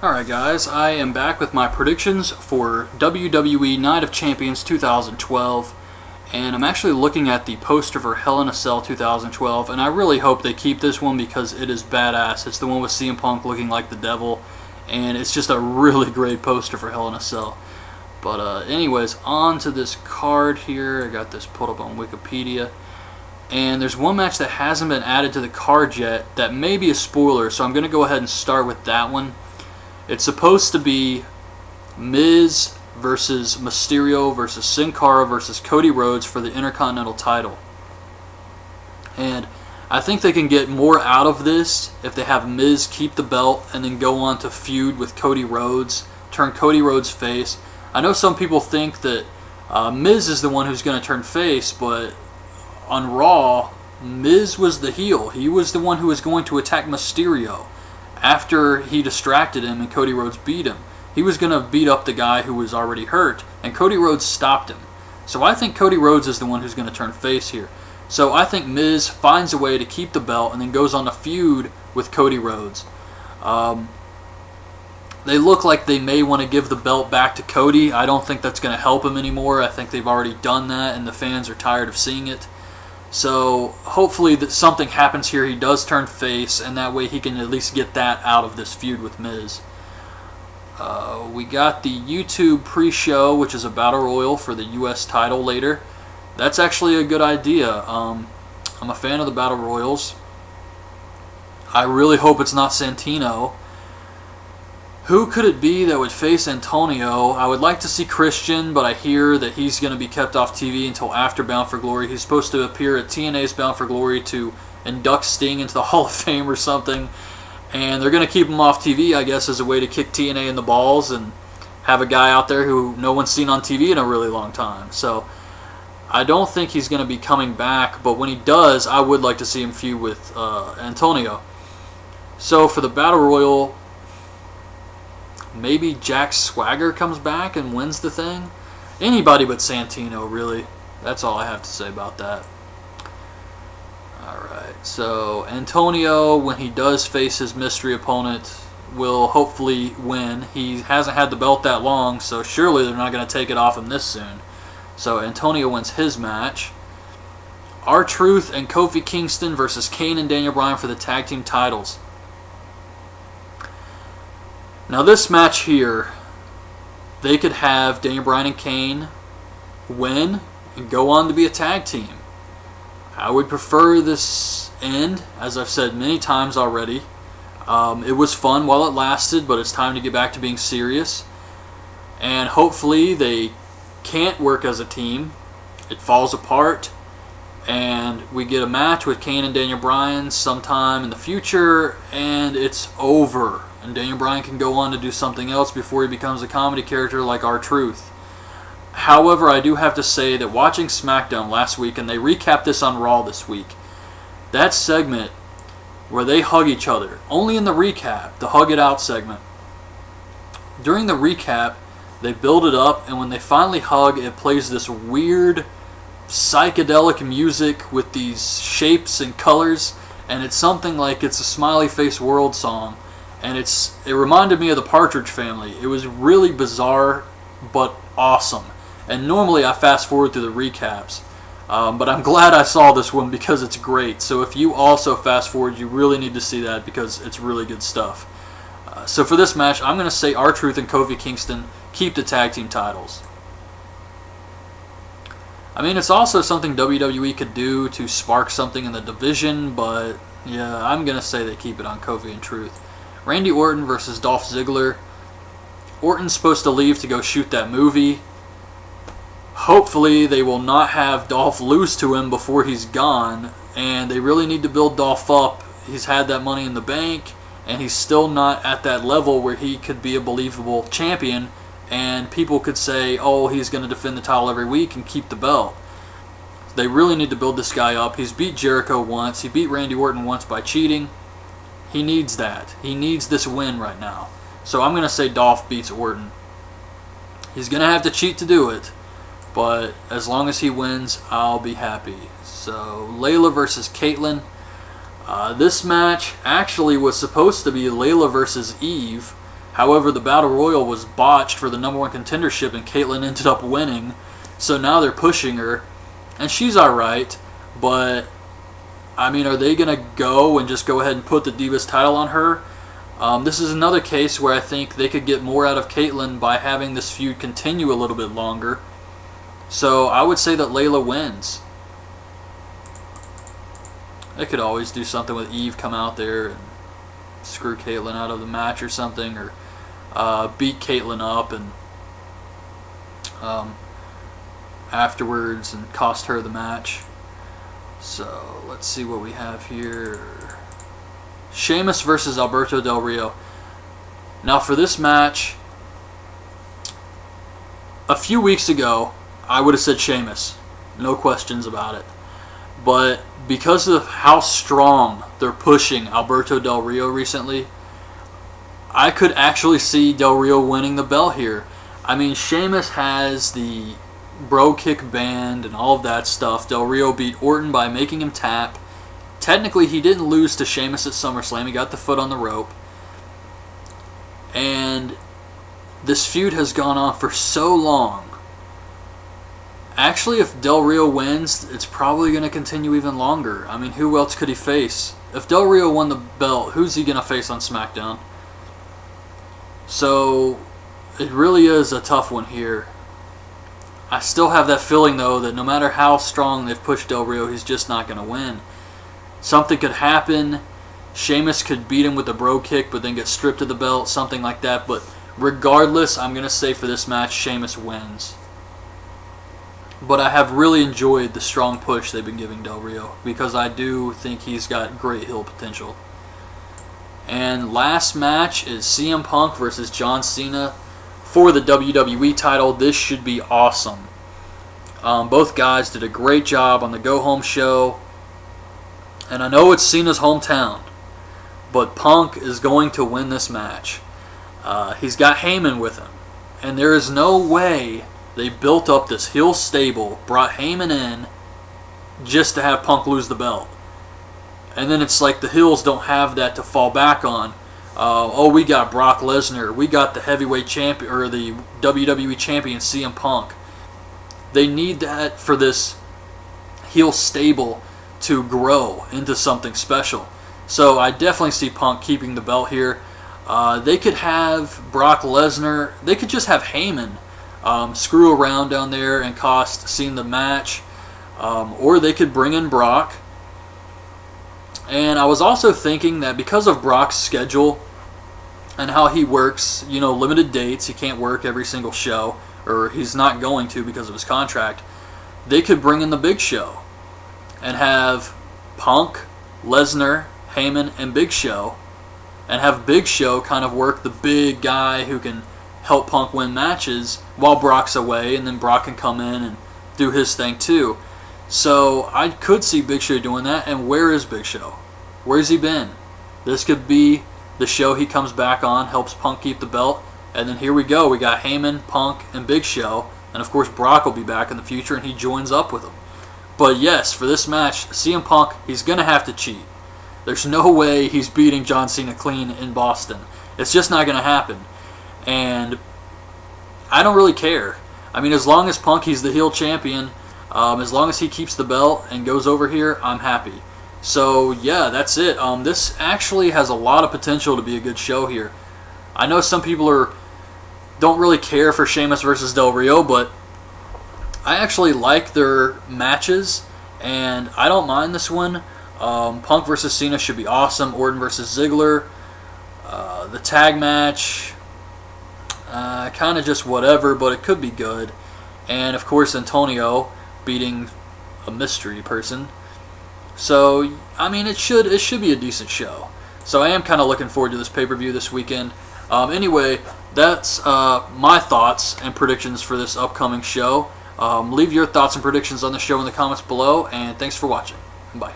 Alright guys, I am back with my predictions for WWE Night of Champions 2012, and I'm actually looking at the poster for Hell in a Cell 2012, and I really hope they keep this one because it is badass. It's the one with CM Punk looking like the devil, and it's just a really great poster for Hell in a Cell. But anyways, on to this card here. I got this pulled up on Wikipedia. And there's one match that hasn't been added to the card yet that may be a spoiler, so I'm going to go ahead and start with that one. It's supposed to be Miz versus Mysterio versus Sin Cara versus Cody Rhodes for the Intercontinental title. And I think they can get more out of this if they have Miz keep the belt and then go on to feud with Cody Rhodes, turn Cody Rhodes face. I know some people think that Miz is the one who's going to turn face, but on Raw, Miz was the heel. He was the one who was going to attack Mysterio after he distracted him and Cody Rhodes beat him. He was going to beat up the guy who was already hurt, and Cody Rhodes stopped him. So I think Cody Rhodes is the one who's going to turn face here. So I think Miz finds a way to keep the belt and then goes on a feud with Cody Rhodes. They look like they may want to give the belt back to Cody. I don't think that's going to help him anymore. I think they've already done that, and the fans are tired of seeing it. So hopefully that something happens here. He does turn face, and that way he can at least get that out of this feud with Miz. We got the YouTube pre-show, which is a battle royal for the U.S. title later. That's actually a good idea. I'm a fan of the battle royals. I really hope it's not Santino. Who could it be that would face Antonio? I would like to see Christian, but I hear that he's going to be kept off TV until after Bound for Glory. He's supposed to appear at TNA's Bound for Glory to induct Sting into the Hall of Fame or something. And they're going to keep him off TV, I guess, as a way to kick TNA in the balls and have a guy out there who no one's seen on TV in a really long time. So I don't think he's going to be coming back, but when he does, I would like to see him feud with Antonio. So for the Battle Royal, maybe Jack Swagger comes back and wins the thing. Anybody but Santino, really. That's all I have to say about that. Alright, so Antonio, when he does face his mystery opponent, will hopefully win. He hasn't had the belt that long, so surely they're not going to take it off him this soon. So Antonio wins his match. R-Truth and Kofi Kingston versus Kane and Daniel Bryan for the tag team titles. Now this match here, they could have Daniel Bryan and Kane win and go on to be a tag team. I would prefer this end, as I've said many times already. It was fun while it lasted, but it's time to get back to being serious. And hopefully they can't work as a team. It falls apart, and we get a match with Kane and Daniel Bryan sometime in the future, and it's over. And Daniel Bryan can go on to do something else before he becomes a comedy character like R-Truth. However, I do have to say that watching SmackDown last week, and they recapped this on Raw this week, that segment where they hug each other, only in the recap, the Hug It Out segment. During the recap, they build it up, and when they finally hug, it plays this weird psychedelic music with these shapes and colors, and it's something like it's a Smiley Face World song. And it reminded me of the Partridge Family. It was really bizarre, but awesome. And normally I fast forward through the recaps. But I'm glad I saw this one because it's great. So if you also fast forward, you really need to see that because it's really good stuff. So for this match, I'm going to say R-Truth and Kofi Kingston keep the tag team titles. I mean, it's also something WWE could do to spark something in the division, but yeah, I'm going to say they keep it on Kofi and Truth. Randy Orton versus Dolph Ziggler. Orton's supposed to leave to go shoot that movie. Hopefully they will not have Dolph lose to him before he's gone, and they really need to build Dolph up. He's had that money in the bank, and he's still not at that level where he could be a believable champion, and people could say, oh, he's going to defend the title every week and keep the belt. They really need to build this guy up. He's beat Jericho once. He beat Randy Orton once by cheating. He needs that. He needs this win right now. So I'm going to say Dolph beats Orton. He's going to have to cheat to do it, but as long as he wins, I'll be happy. So Layla versus Caitlyn. This match actually was supposed to be Layla versus Eve. However, the Battle Royal was botched for the #1 contendership, and Caitlyn ended up winning. So now they're pushing her, and she's alright, but I mean, are they going to go and just go ahead and put the Divas title on her? This is another case where I think they could get more out of Caitlyn by having this feud continue a little bit longer. So I would say that Layla wins. They could always do something with Eve, come out there and screw Caitlyn out of the match or something, or beat Caitlyn up and afterwards and cost her the match. So let's see what we have here. Sheamus versus Alberto Del Rio. Now for this match, a few weeks ago, I would have said Sheamus. No questions about it. But because of how strong they're pushing Alberto Del Rio recently, I could actually see Del Rio winning the belt here. I mean, Sheamus has the bro kick banned and all of that stuff. Del Rio beat Orton by making him tap. Technically, he didn't lose to Sheamus at SummerSlam. He got the foot on the rope. And this feud has gone on for so long. Actually, if Del Rio wins, it's probably going to continue even longer. I mean, who else could he face? If Del Rio won the belt, who's he going to face on SmackDown? So, it really is a tough one here. I still have that feeling, though, that no matter how strong they've pushed Del Rio, he's just not going to win. Something could happen. Sheamus could beat him with a bro kick, but then get stripped of the belt, something like that. But regardless, I'm going to say for this match, Sheamus wins. But I have really enjoyed the strong push they've been giving Del Rio, because I do think he's got great heel potential. And last match is CM Punk versus John Cena for the WWE title. This should be awesome. Both guys did a great job on the Go Home show. And I know it's Cena's hometown, but Punk is going to win this match. He's got Heyman with him. And there is no way they built up this heel stable, brought Heyman in, just to have Punk lose the belt. And then it's like the heels don't have that to fall back on. We got Brock Lesnar. We got the heavyweight champion, or the WWE champion, CM Punk. They need that for this heel stable to grow into something special. So I definitely see Punk keeping the belt here. They could have Brock Lesnar. They could just have Heyman screw around down there and cost Cena the match. Or they could bring in Brock. And I was also thinking that because of Brock's schedule and how he works, limited dates, he can't work every single show, or he's not going to because of his contract, they could bring in the Big Show and have Punk, Lesnar, Heyman, and Big Show, and have Big Show kind of work the big guy who can help Punk win matches while Brock's away, and then Brock can come in and do his thing too. So I could see Big Show doing that. And where is Big Show? Where's he been? This could be the show he comes back on, helps Punk keep the belt, and then here we go. We got Heyman, Punk, and Big Show, and of course Brock will be back in the future, and he joins up with them. But yes, for this match, CM Punk, he's going to have to cheat. There's no way he's beating John Cena clean in Boston. It's just not going to happen. And I don't really care. I mean, as long as Punk, he's the heel champion, as long as he keeps the belt and goes over here, I'm happy. So, yeah, that's it. This actually has a lot of potential to be a good show here. I know some people don't really care for Sheamus versus Del Rio, but I actually like their matches, and I don't mind this one. Punk versus Cena should be awesome. Orton versus Ziggler. The tag match, kind of just whatever, but it could be good. And, of course, Antonio beating a mystery person. So, I mean, it should be a decent show. So I am kind of looking forward to this pay-per-view this weekend. Anyway, that's my thoughts and predictions for this upcoming show. Leave your thoughts and predictions on the show in the comments below, and thanks for watching. Bye.